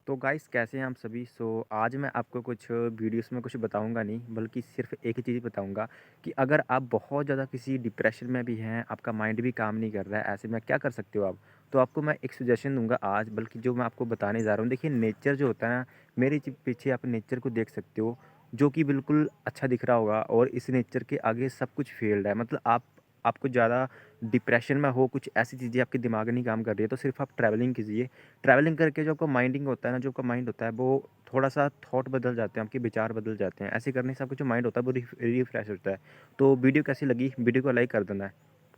तो गाइस कैसे हैं आप सभी। आज मैं आपको कुछ वीडियोस में कुछ बताऊंगा नहीं, बल्कि सिर्फ एक ही चीज़ बताऊंगा कि अगर आप बहुत ज़्यादा किसी डिप्रेशन में भी हैं, आपका माइंड भी काम नहीं कर रहा है, ऐसे में क्या कर सकते हो आप। तो आपको मैं एक सजेशन दूंगा आज, बल्कि जो मैं आपको बताने जा रहा हूँ। देखिए, नेचर जो होता है ना, मेरे पीछे आप नेचर को देख सकते हो, जो कि बिल्कुल अच्छा दिख रहा होगा, और इस नेचर के आगे सब कुछ फेल्ड है। मतलब आपको ज़्यादा डिप्रेशन में हो, कुछ ऐसी चीज़ें आपके दिमाग में नहीं काम कर रही है, तो सिर्फ आप ट्रैवलिंग कीजिए। ट्रैवलिंग करके जो आपका माइंडिंग होता है ना, जो आपका माइंड होता है, वो थोड़ा-सा थॉट बदल जाते हैं, आपके विचार बदल जाते हैं। ऐसे करने से आपका जो माइंड होता है वो रिफ्रेश होता है। तो वीडियो कैसी लगी? वीडियो को लाइक कर देना।